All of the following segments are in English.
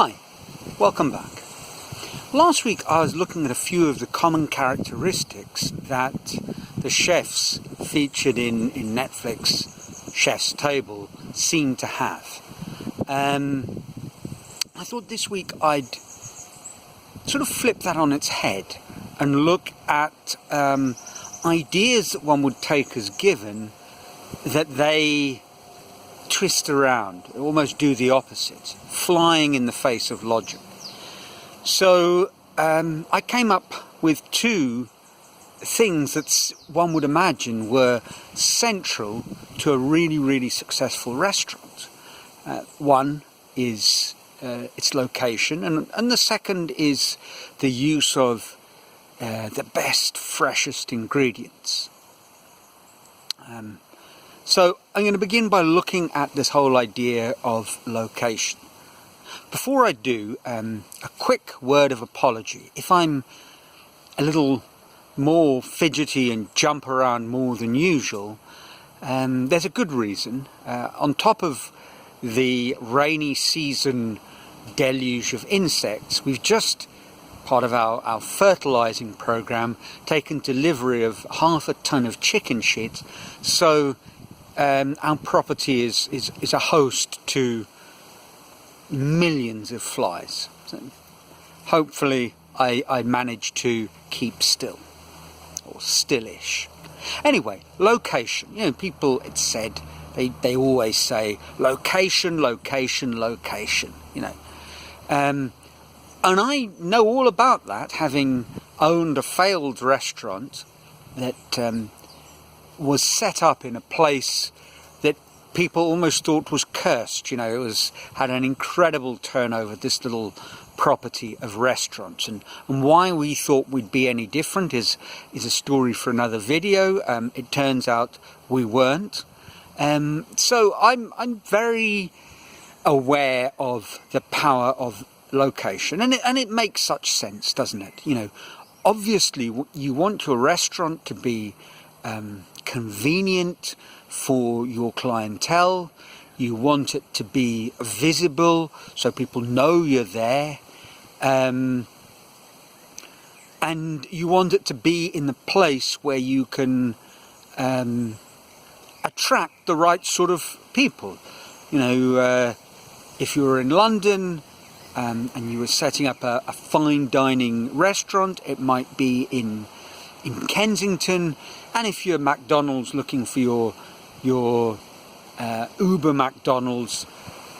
Hi, welcome back. Last week I was looking at a few of the common characteristics that the chefs featured in Netflix Chef's Table seem to have. I thought this week I'd sort of flip that on its head and look at ideas that one would take as given that they twist around, almost do the opposite, flying in the face of logic. So I came up with two things that one would imagine were central to a really, really successful restaurant. One is its location, and the second is the use of the best, freshest ingredients. So I'm going to begin by looking at this whole idea of location. Before I do, a quick word of apology. If I'm a little more fidgety and jump around more than usual, there's a good reason. On top of the rainy season deluge of insects, we've just, part of our fertilizing program, taken delivery of 1/2 ton of chicken shit. So our property is a host to millions of flies. So hopefully I managed to keep still, or stillish. Anyway, location. You know, people, it's said, they always say location, location, location, you know. And I know all about that, having owned a failed restaurant that was set up in a place that people almost thought was cursed. You know, it had an incredible turnover, this little property of restaurants. And why we thought we'd be any different is a story for another video. It turns out we weren't. So I'm very aware of the power of location, and it makes such sense, doesn't it? You know, obviously you want your restaurant to be convenient for your clientele. You want it to be visible so people know you're there, and you want it to be in the place where you can attract the right sort of people. You know, if you were in London and you were setting up a fine dining restaurant, it might be in Kensington. And if you're McDonald's looking for your Uber McDonald's,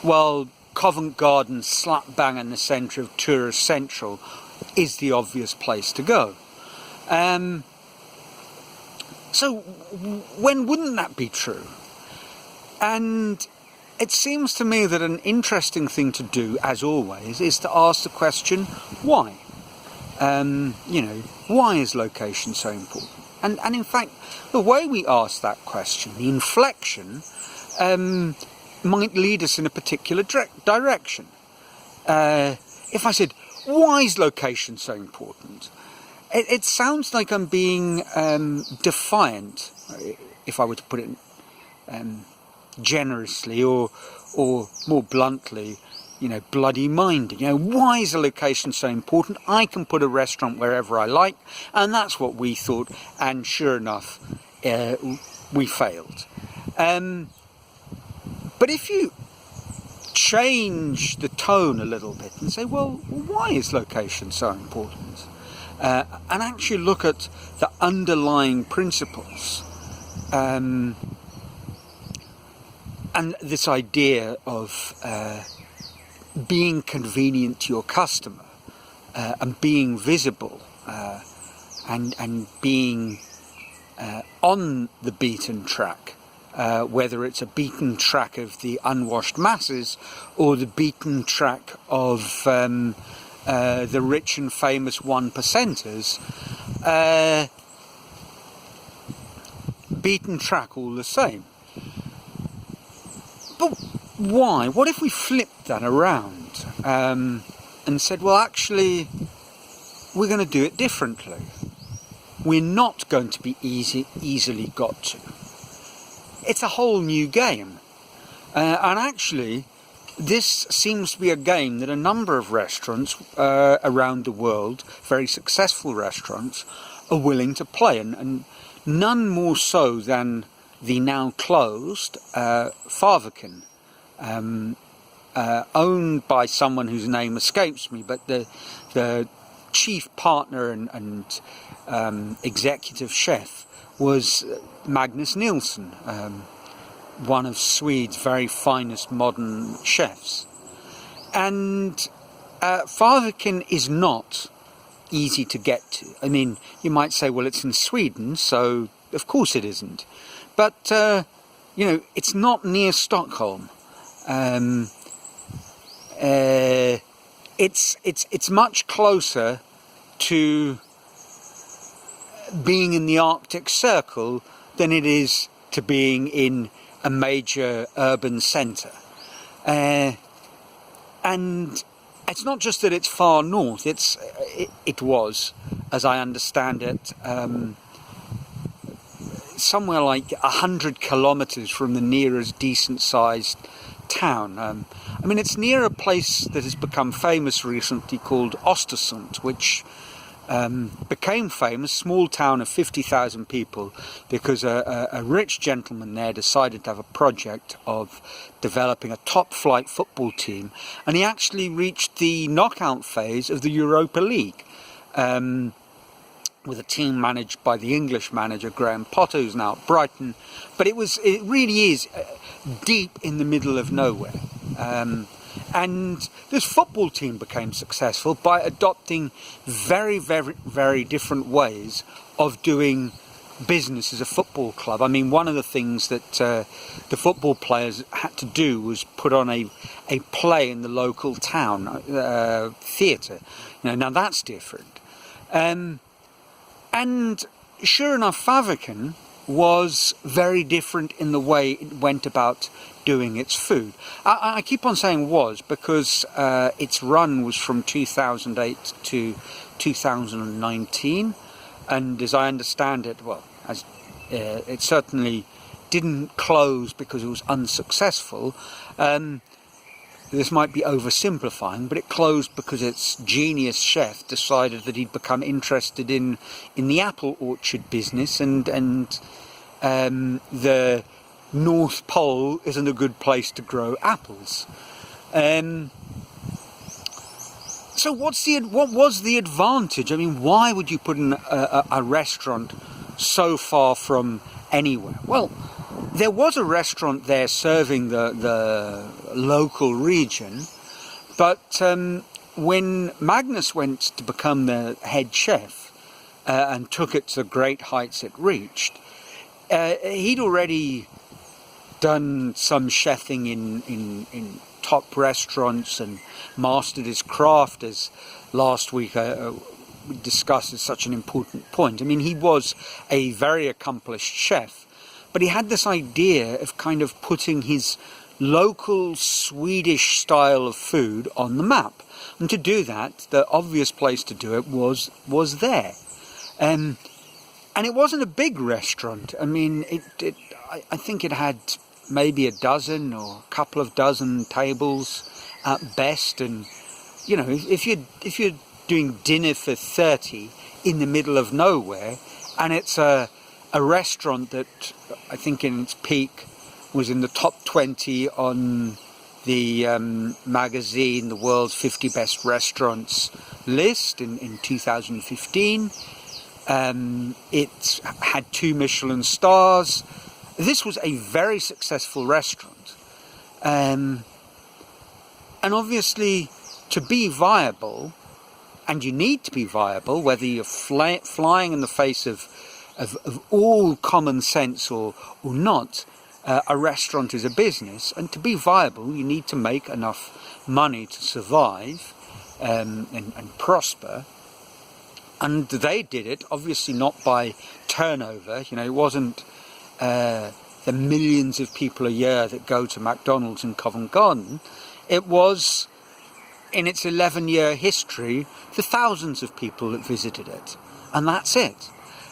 well, Covent Garden, slap bang in the centre of Tourist Central, is the obvious place to go. So when wouldn't that be true? And it seems to me that an interesting thing to do, as always, is to ask the question, why? You know, why is location so important? And in fact, the way we ask that question, the inflection, might lead us in a particular direction. If I said, why is location so important? It sounds like I'm being defiant, if I were to put it generously, or more bluntly, you know, bloody minded. You know, why is a location so important? I can put a restaurant wherever I like, and that's what we thought, and sure enough, we failed. But if you change the tone a little bit and say, well, why is location so important? And actually look at the underlying principles, and this idea of being convenient to your customer, and being visible, and being on the beaten track, whether it's a beaten track of the unwashed masses or the beaten track of the rich and famous 1%ers, beaten track all the same. But why? What if we flipped that around and said, well, actually, we're going to do it differently. We're not going to be easily got to. It's a whole new game. And actually, this seems to be a game that a number of restaurants around the world, very successful restaurants, are willing to play, and none more so than the now closed Farvakin, owned by someone whose name escapes me, but the chief partner and executive chef was Magnus Nilsson, one of Sweden's very finest modern chefs. And Farvakin is not easy to get to. I mean, you might say, well, it's in Sweden, so of course it isn't. But, you know, it's not near Stockholm. It's much closer to being in the Arctic Circle than it is to being in a major urban centre. And it's not just that it's far north, it was, as I understand it, somewhere like 100 kilometres from the nearest decent-sized town. I mean, it's near a place that has become famous recently called Östersund, which became famous, small town of 50,000 people, because a rich gentleman there decided to have a project of developing a top-flight football team, and he actually reached the knockout phase of the Europa League, with a team managed by the English manager Graham Potter, who's now at Brighton. But it really is deep in the middle of nowhere. And this football team became successful by adopting very, very, very different ways of doing business as a football club. I mean, one of the things that the football players had to do was put on a play in the local town theatre. You know, now that's different. And sure enough, Farvakin was very different in the way it went about doing its food. I keep on saying was because its run was from 2008 to 2019, and as I understand it, well, it certainly didn't close because it was unsuccessful. This might be oversimplifying, but it closed because its genius chef decided that he'd become interested in the apple orchard business, and the North Pole isn't a good place to grow apples. So what was the advantage? I mean, why would you put in a restaurant so far from anywhere? Well, there was a restaurant there serving the local region, but when Magnus went to become the head chef and took it to the great heights it reached, he'd already done some chefing in top restaurants and mastered his craft, as last week we discussed as such an important point. I mean, he was a very accomplished chef, but he had this idea of kind of putting his local Swedish style of food on the map. And to do that, the obvious place to do it was there. And it wasn't a big restaurant. I mean, I think it had maybe a dozen or a couple of dozen tables at best. And, you know, if you're doing dinner for 30 in the middle of nowhere, and it's a restaurant that I think in its peak was in the top 20 on the magazine, the world's 50 best restaurants list in 2015. It had 2 Michelin stars. This was a very successful restaurant. And obviously, to be viable, and you need to be viable, whether you're flying in the face of all common sense or not, a restaurant is a business, and to be viable you need to make enough money to survive and prosper. And they did it, obviously not by turnover. You know, it wasn't the millions of people a year that go to McDonald's in Covent Garden. It was, in its 11-year history, the thousands of people that visited it, and that's it.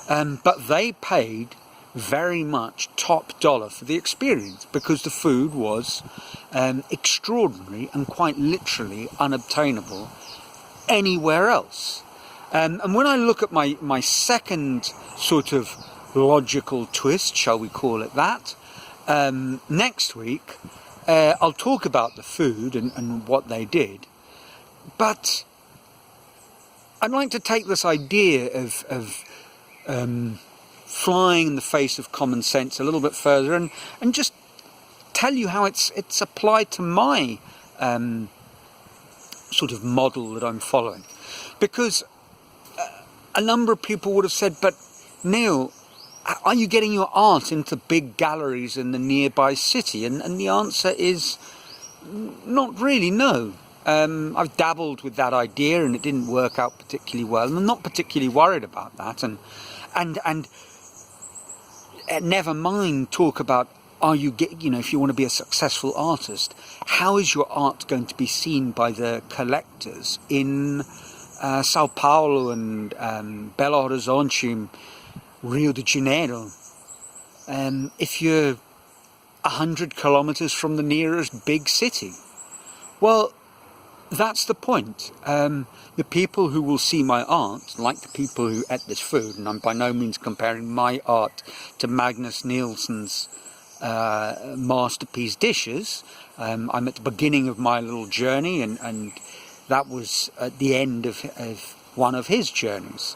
But they paid very much top dollar for the experience, because the food was extraordinary and quite literally unobtainable anywhere else. And when I look at my second sort of logical twist, shall we call it that, next week, I'll talk about the food and what they did. But I'd like to take this idea of flying in the face of common sense a little bit further and just tell you how it's applied to my sort of model that I'm following. Because a number of people would have said, but Neil, are you getting your art into big galleries in the nearby city? And the answer is not really, no. I've dabbled with that idea and it didn't work out particularly well, and I'm not particularly worried about that. And never mind talk about, if you want to be a successful artist, how is your art going to be seen by the collectors in Sao Paulo and Belo Horizonte, Rio de Janeiro, if you're 100 kilometers from the nearest big city? Well, that's the point. The people who will see my art, like the people who ate this food, and I'm by no means comparing my art to Magnus Nielsen's masterpiece dishes. I'm at the beginning of my little journey, and that was at the end of one of his journeys.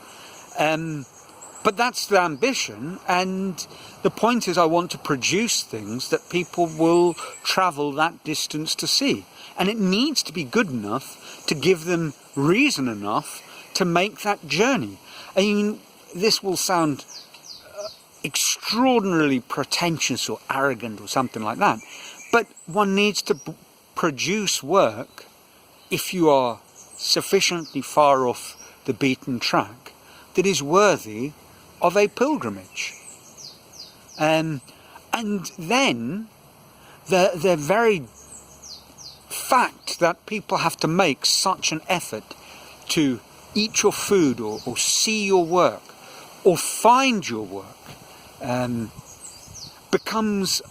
But that's the ambition, and the point is I want to produce things that people will travel that distance to see. And it needs to be good enough to give them reason enough to make that journey. I mean, this will sound extraordinarily pretentious or arrogant or something like that, but one needs to produce work, if you are sufficiently far off the beaten track, that is worthy of a pilgrimage. And then the very fact that people have to make such an effort to eat your food or see your work or find your work becomes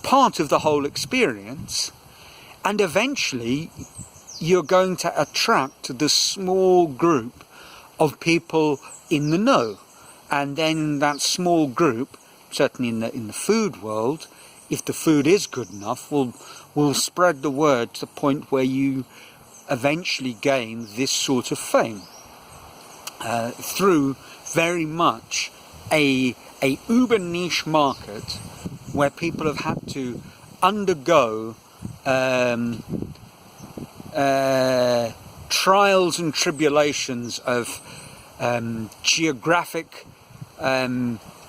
part of the whole experience, and eventually you're going to attract the small group of people in the know. And then that small group, certainly in the food world, if the food is good enough, will spread the word to the point where you eventually gain this sort of fame through very much a uber niche market where people have had to undergo trials and tribulations of geographic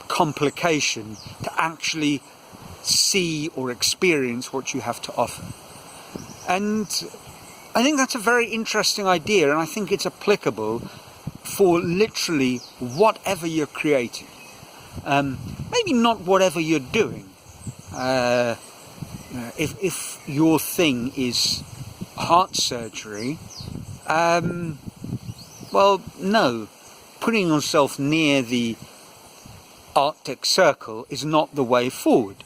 complication to actually see or experience what you have to offer. And I think that's a very interesting idea, and I think it's applicable for literally whatever you're creating. Maybe not whatever you're doing. If your thing is heart surgery, well, no. Putting yourself near the Arctic Circle is not the way forward.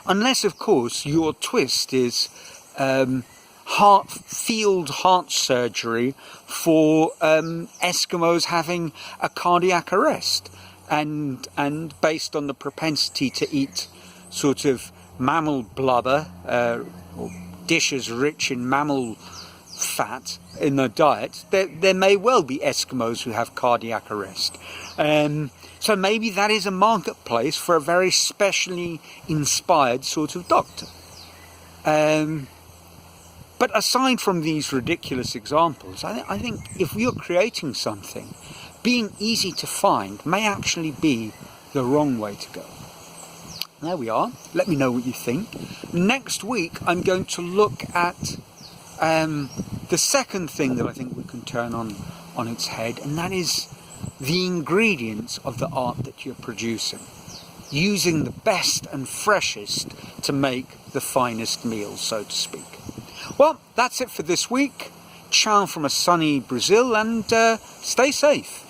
Unless, of course, your twist is field heart surgery for Eskimos having a cardiac arrest, and based on the propensity to eat sort of mammal blubber or dishes rich in mammal fat in their diet, there may well be Eskimos who have cardiac arrest. So maybe that is a marketplace for a very specially inspired sort of doctor. But aside from these ridiculous examples, I think if you're creating something, being easy to find may actually be the wrong way to go. There we are. Let me know what you think. Next week, I'm going to look at the second thing that I think we can turn on its head, and that is the ingredients of the art that you're producing. Using the best and freshest to make the finest meals, so to speak. Well, that's it for this week. Ciao from a sunny Brazil, and stay safe.